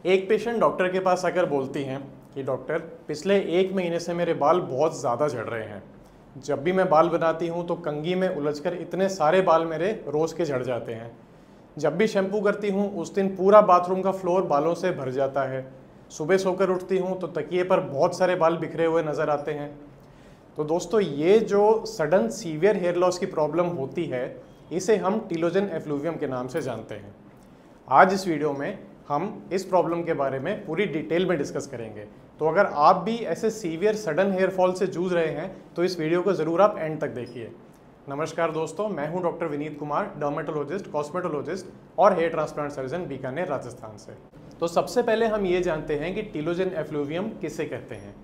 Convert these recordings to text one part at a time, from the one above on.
एक patient doctor के पास आकर बोलती हैं कि डॉक्टर पिछले 1 महीने से मेरे बाल बहुत ज़्यादा झड़ रहे हैं। जब भी मैं बाल बनाती हूँ तो कंघी में उलझकर इतने सारे बाल मेरे रोज़ के झड़ जाते हैं। जब भी शैम्पू करती हूँ उस दिन पूरा बाथरूम का फ्लोर बालों से भर जाता है। सुबह सोकर उठती हूँ तो तकिए पर बहुत सारे बाल बिखरे हुए नज़र आते हैं। तो दोस्तों, ये जो सडन सीवियर हेयर लॉस की प्रॉब्लम होती है इसे हम टीलोजन एफ्लूवियम के नाम से जानते हैं। आज इस वीडियो में हम इस प्रॉब्लम के बारे में पूरी डिटेल में डिस्कस करेंगे। तो अगर आप भी ऐसे सीवियर सडन हेयर फॉल से जूझ रहे हैं तो इस वीडियो को ज़रूर आप एंड तक देखिए। नमस्कार दोस्तों, मैं हूं doctor Vineet Kumar, dermatologist, cosmetologist और hair transplant surgeon, Bikaner, Rajasthan से। तो सबसे पहले हम ये जानते हैं कि टीलोजन एफ्लूवियम किसे कहते हैं।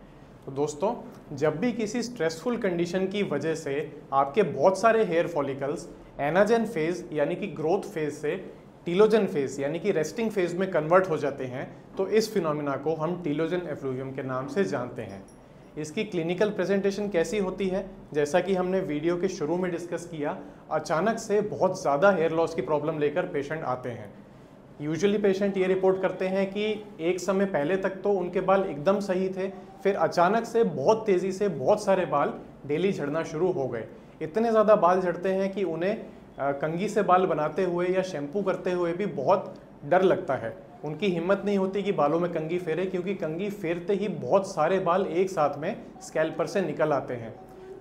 तो दोस्तों, जब भी किसी स्ट्रेसफुल कंडीशन की वजह से आपके बहुत सारे हेयर फॉलिकल्स एनाजेन फेज यानी कि ग्रोथ फेज से टीलोजन फेज यानी कि रेस्टिंग फेज में कन्वर्ट हो जाते हैं तो इस फिनोमिना को हम टीलोजन एफ्लूवियम के नाम से जानते हैं। इसकी क्लिनिकल प्रेजेंटेशन कैसी होती है, जैसा कि हमने वीडियो के शुरू में डिस्कस किया, अचानक से बहुत ज़्यादा हेयर लॉस की प्रॉब्लम लेकर पेशेंट आते हैं। यूजुअली पेशेंट ये रिपोर्ट करते हैं कि एक समय पहले तक तो उनके बाल एकदम सही थे, फिर अचानक से बहुत तेज़ी से बहुत सारे बाल डेली झड़ना शुरू हो गए। इतने ज़्यादा बाल झड़ते हैं कि उन्हें कंघी से बाल बनाते हुए या शैम्पू करते हुए भी बहुत डर लगता है। उनकी हिम्मत नहीं होती कि बालों में कंघी फेरे, क्योंकि कंघी फेरते ही बहुत सारे बाल एक साथ में स्कैल्पर से निकल आते हैं।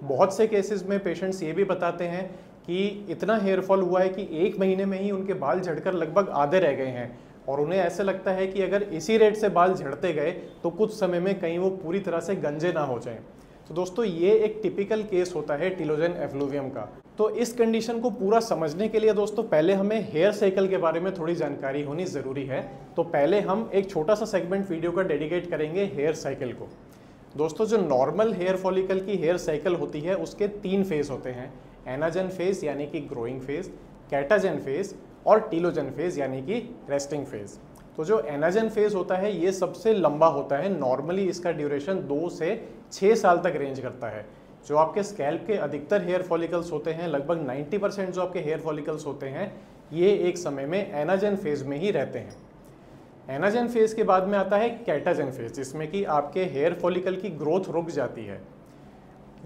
बहुत से केसेस में पेशेंट्स ये भी बताते हैं कि इतना हेयर फॉल हुआ है कि 1 महीने में ही उनके बाल झड़कर लगभग आधे रह गए हैं और उन्हें ऐसे लगता है कि अगर इसी रेट से बाल झड़ते गए तो कुछ समय में कहीं वो पूरी तरह से गंजे ना हो जाएं। तो दोस्तों, ये एक टिपिकल केस होता है टीलोजन एफ्लूवियम का। तो इस कंडीशन को पूरा समझने के लिए दोस्तों पहले हमें हेयर साइकिल के बारे में थोड़ी जानकारी होनी ज़रूरी है। तो पहले हम एक छोटा सा सेगमेंट वीडियो का डेडिकेट करेंगे हेयर साइकिल को। दोस्तों, जो नॉर्मल हेयर फॉलिकल की हेयर साइकिल होती है उसके 3 फेज होते हैं, एनाजेन फेज यानी कि ग्रोइंग फेज, कैटाजेन फेज और टीलोजन फेज यानी कि रेस्टिंग फेज। तो जो एनाजेन फेज होता है ये सबसे लंबा होता है। नॉर्मली इसका ड्यूरेशन 2 से 6 साल तक रेंज करता है। जो आपके स्कैल्प के अधिकतर हेयर फॉलिकल्स होते हैं, लगभग 90% जो आपके हेयर फॉलिकल्स होते हैं, ये एक समय में एनाजेन फेज में ही रहते हैं। एनाजेन फेज के बाद में आता है कैटाजेन फेज, जिसमें कि आपके हेयर फॉलिकल की ग्रोथ रुक जाती है।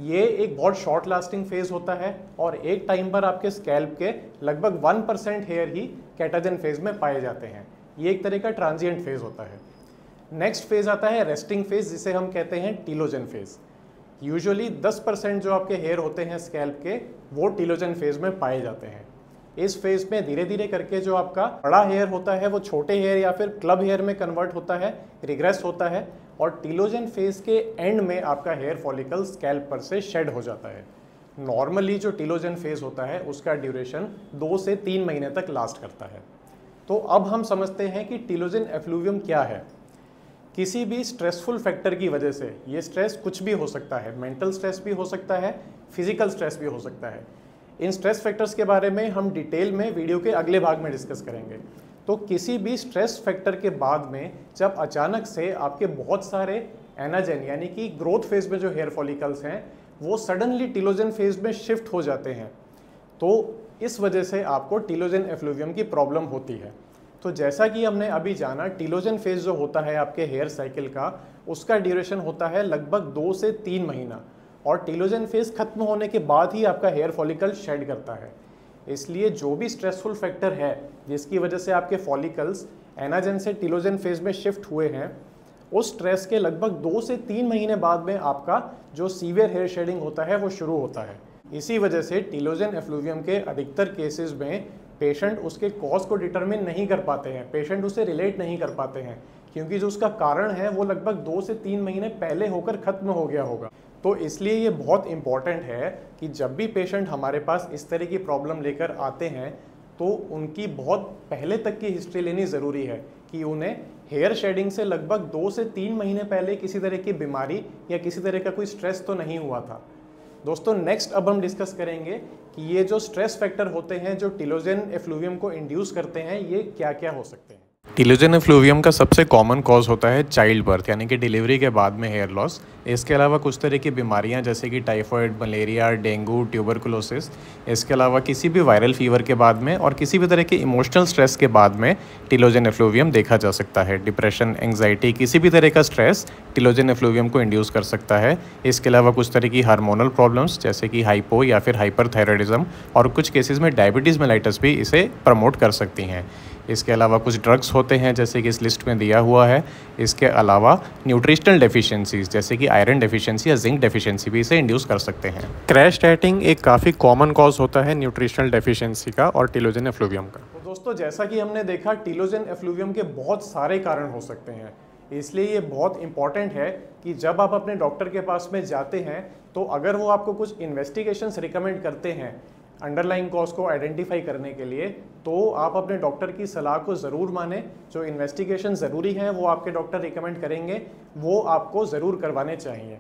ये एक बहुत शॉर्ट लास्टिंग फेज होता है और एक टाइम पर आपके स्कैल्प के लगभग 1% हेयर ही कैटाजेन फेज में पाए जाते हैं। ये एक तरह का ट्रांजिएंट फेज होता है। नेक्स्ट फेज आता है रेस्टिंग फेज, जिसे हम कहते हैं टीलोजन फेज। यूजुअली 10% जो आपके हेयर होते हैं स्कैल्प के, वो टीलोजन फेज में पाए जाते हैं। इस फेज में धीरे धीरे करके जो आपका बड़ा हेयर होता है वो छोटे हेयर या फिर क्लब हेयर में कन्वर्ट होता है, रिग्रेस होता है और टीलोजन फेज के एंड में आपका हेयर फॉलिकल स्कैल्प पर से शेड हो जाता है। नॉर्मली जो टीलोजन फेज होता है उसका ड्यूरेशन 2 से 3 महीने तक लास्ट करता है। तो अब हम समझते हैं कि टीलोजन एफ्लूवियम क्या है। किसी भी स्ट्रेसफुल फैक्टर की वजह से, ये स्ट्रेस कुछ भी हो सकता है, मेंटल स्ट्रेस भी हो सकता है, फिजिकल स्ट्रेस भी हो सकता है। इन स्ट्रेस फैक्टर्स के बारे में हम डिटेल में वीडियो के अगले भाग में डिस्कस करेंगे। तो किसी भी स्ट्रेस फैक्टर के बाद में जब अचानक से आपके बहुत सारे एनाजेन यानी कि ग्रोथ फेज में जो हेयर फॉलिकल्स हैं वो सडनली टीलोजन फेज में शिफ्ट हो जाते हैं, तो इस वजह से आपको टीलोजन एफ्लूवियम की प्रॉब्लम होती है। तो जैसा कि हमने अभी जाना, टीलोजन फेज जो होता है आपके हेयर साइकिल का, उसका ड्यूरेशन होता है लगभग 2 से 3 महीना और टीलोजन फेज खत्म होने के बाद ही आपका हेयर फॉलिकल शेड करता है। इसलिए जो भी स्ट्रेसफुल फैक्टर है जिसकी वजह से आपके फॉलिकल्स एनाजेन से टीलोजन फेज में शिफ्ट हुए हैं, उस स्ट्रेस के लगभग 2 से 3 महीने बाद में आपका जो सीवियर हेयर शेडिंग होता है वो शुरू होता है। इसी वजह से टीलोजन एफ्लूवियम के अधिकतर केसेस में पेशेंट उसके कॉज को डिटरमिन नहीं कर पाते हैं, पेशेंट उसे रिलेट नहीं कर पाते हैं, क्योंकि जो उसका कारण है वो लगभग 2 से 3 महीने पहले होकर खत्म हो गया होगा। तो इसलिए ये बहुत इंपॉर्टेंट है कि जब भी पेशेंट हमारे पास इस तरह की प्रॉब्लम लेकर आते हैं तो उनकी बहुत पहले तक की हिस्ट्री लेनी ज़रूरी है कि उन्हें हेयर शेडिंग से लगभग 2 से 3 महीने पहले किसी तरह की बीमारी या किसी तरह का कोई स्ट्रेस तो नहीं हुआ था। दोस्तों, नेक्स्ट अब हम डिस्कस करेंगे कि ये जो स्ट्रेस फैक्टर होते हैं जो टीलोजन एफ्लूवियम को इंड्यूस करते हैं, ये क्या क्या हो सकते हैं। टिलोजन एफ्लूवियम का सबसे कॉमन कॉज होता है चाइल्ड बर्थ यानी कि डिलीवरी के बाद में हेयर लॉस। इसके अलावा कुछ तरह की बीमारियां जैसे कि टाइफाइड, मलेरिया, डेंगू, ट्यूबरकुलोसिस, इसके अलावा किसी भी वायरल फीवर के बाद में और किसी भी तरह के इमोशनल स्ट्रेस के बाद में टिलोजन एफ्लूवियम देखा जा सकता है। डिप्रेशन, एंग्जाइटी, किसी भी तरह का स्ट्रेस टिलोजन एफ्लूवियम को इंड्यूस कर सकता है। इसके अलावा कुछ तरह की हार्मोनल प्रॉब्लम्स जैसे कि हाइपो या फिर हाइपरथायराइडिज्म और कुछ केसेस में डायबिटीज़ मेलाइटस भी इसे प्रमोट कर सकती हैं। इसके अलावा कुछ ड्रग्स होते हैं जैसे कि इस लिस्ट में दिया हुआ है। इसके अलावा न्यूट्रिशनल डेफिशिएंसीज जैसे कि आयरन डेफिशिएंसी या जिंक डेफिशिएंसी भी इसे इंड्यूस कर सकते हैं। क्रैश डाइटिंग एक काफ़ी कॉमन कॉज होता है न्यूट्रिशनल डेफिशिएंसी का और टिलोजन एफ्लूवियम का। तो दोस्तों, जैसा कि हमने देखा, टिलोजन एफ्लूवियम के बहुत सारे कारण हो सकते हैं, इसलिए ये बहुत इंपॉर्टेंट है कि जब आप अपने डॉक्टर के पास में जाते हैं तो अगर वो आपको कुछ इन्वेस्टिगेशंस रिकमेंड करते हैं अंडरलाइंग कॉज को आइडेंटिफाई करने के लिए, तो आप अपने डॉक्टर की सलाह को ज़रूर मानें। जो इन्वेस्टिगेशन ज़रूरी है वो आपके डॉक्टर रिकमेंड करेंगे, वो आपको ज़रूर करवाने चाहिए,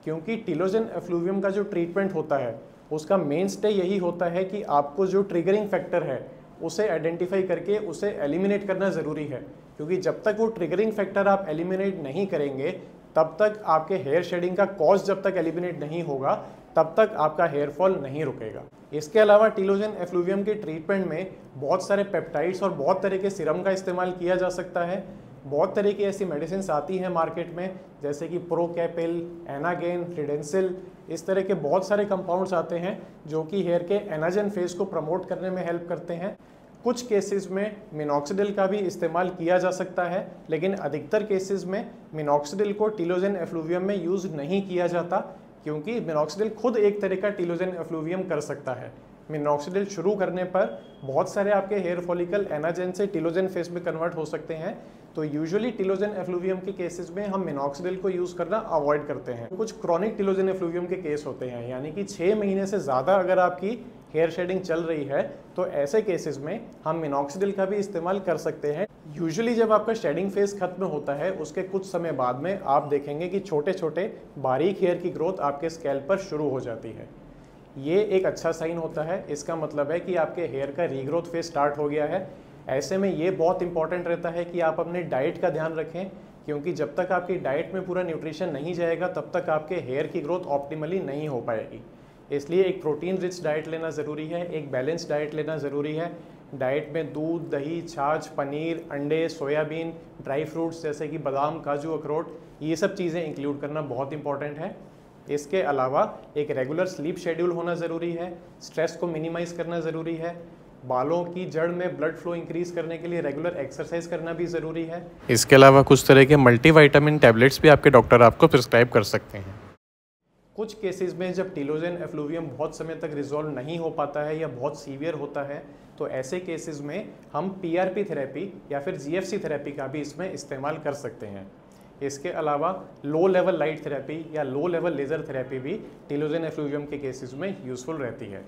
क्योंकि टिलोजन एफ्लूवियम का जो ट्रीटमेंट होता है उसका मेन स्टे यही होता है कि आपको जो ट्रिगरिंग फैक्टर है उसे आइडेंटिफाई करके उसे एलिमिनेट करना ज़रूरी है, क्योंकि जब तक वो ट्रिगरिंग फैक्टर आप एलिमिनेट नहीं करेंगे तब तक आपके हेयर शेडिंग का कॉज जब तक एलिमिनेट नहीं होगा तब तक आपका हेयर फॉल नहीं रुकेगा। इसके अलावा टिलोजन एफ्लूवियम के ट्रीटमेंट में बहुत सारे पेप्टाइड्स और बहुत तरह के सीरम का इस्तेमाल किया जा सकता है। बहुत तरह की ऐसी मेडिसिन आती हैं मार्केट में जैसे कि प्रोकैपिल, एनागेन, रिडेंसिल, इस तरह के बहुत सारे कंपाउंड्स आते हैं जो कि हेयर के एनाजन फेज को प्रमोट करने में हेल्प करते हैं। कुछ केसेस में मिनॉक्सिडिल का भी इस्तेमाल किया जा सकता है, लेकिन अधिकतर केसेस में मिनॉक्सिडिल को टिलोजन एफ्लूवियम में यूज़ नहीं किया जाता, क्योंकि मिनॉक्सिडिल खुद एक तरह का टिलोजन एफ्लूवियम कर सकता है। मिनॉक्सिडिल शुरू करने पर बहुत सारे आपके हेयर फॉलिकल एनाजन से टिलोजन फेस में कन्वर्ट हो सकते हैं, तो यूजुअली टिलोजन एफ्लूवियम के केसेस में हम मिनॉक्सिडिल को यूज़ करना अवॉइड करते हैं। कुछ क्रॉनिक टिलोजन एफ्लूवियम के केस होते हैं, यानी कि 6 महीने से ज़्यादा अगर आपकी हेयर शेडिंग चल रही है तो ऐसे केसेस में हम मिनॉक्सिडिल का भी इस्तेमाल कर सकते हैं। यूजुअली जब आपका शेडिंग फेज खत्म होता है उसके कुछ समय बाद में आप देखेंगे कि छोटे छोटे बारीक हेयर की ग्रोथ आपके स्कैल्प पर शुरू हो जाती है। ये एक अच्छा साइन होता है, इसका मतलब है कि आपके हेयर का रीग्रोथ फेज स्टार्ट हो गया है। ऐसे में ये बहुत इंपॉर्टेंट रहता है कि आप अपने डाइट का ध्यान रखें, क्योंकि जब तक आपकी डाइट में पूरा न्यूट्रिशन नहीं जाएगा तब तक आपके हेयर की ग्रोथ ऑप्टिमली नहीं हो पाएगी। इसलिए एक प्रोटीन रिच डाइट लेना ज़रूरी है, एक बैलेंस डाइट लेना ज़रूरी है। डाइट में दूध, दही, छाछ, पनीर, अंडे, सोयाबीन, ड्राई फ्रूट्स जैसे कि बादाम, काजू, अखरोट, ये सब चीज़ें इंक्लूड करना बहुत इंपॉर्टेंट है। इसके अलावा एक रेगुलर स्लीप शेड्यूल होना ज़रूरी है, स्ट्रेस को मिनिमाइज़ करना ज़रूरी है, बालों की जड़ में ब्लड फ्लो इंक्रीज़ करने के लिए रेगुलर एक्सरसाइज करना भी ज़रूरी है। इसके अलावा कुछ तरह के मल्टीविटामिन टैबलेट्स भी आपके डॉक्टर आपको प्रिस्क्राइब कर सकते हैं। कुछ केसेस में जब टिलोजन एफ्लूवियम बहुत समय तक रिजॉल्व नहीं हो पाता है या बहुत सीवियर होता है तो ऐसे केसेस में हम पीआरपी थेरेपी या फिर जीएफसी थेरेपी का भी इसमें इस्तेमाल कर सकते हैं। इसके अलावा लो लेवल लाइट थेरेपी या लो लेवल लेज़र थेरेपी भी टिलोजन एफ्लूवियम के केसेस में यूज़फुल रहती है।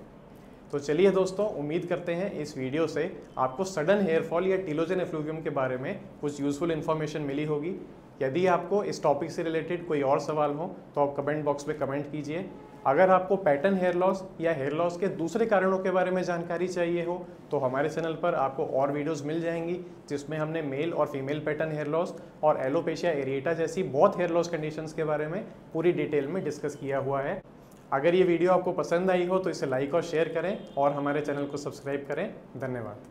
तो चलिए दोस्तों, उम्मीद करते हैं इस वीडियो से आपको सडन हेयर फॉल या टिलोजन एफ्लूवियम के बारे में कुछ यूज़फुल इन्फॉर्मेशन मिली होगी। यदि आपको इस टॉपिक से रिलेटेड कोई और सवाल हो तो आप कमेंट बॉक्स में कमेंट कीजिए। अगर आपको पैटर्न हेयर लॉस या हेयर लॉस के दूसरे कारणों के बारे में जानकारी चाहिए हो तो हमारे चैनल पर आपको और वीडियोस मिल जाएंगी, जिसमें हमने मेल और फीमेल पैटर्न हेयर लॉस और एलोपेशिया एरिएटा जैसी बहुत हेयर लॉस कंडीशंस के बारे में पूरी डिटेल में डिस्कस किया हुआ है। अगर ये वीडियो आपको पसंद आई हो तो इसे लाइक और शेयर करें और हमारे चैनल को सब्सक्राइब करें। धन्यवाद।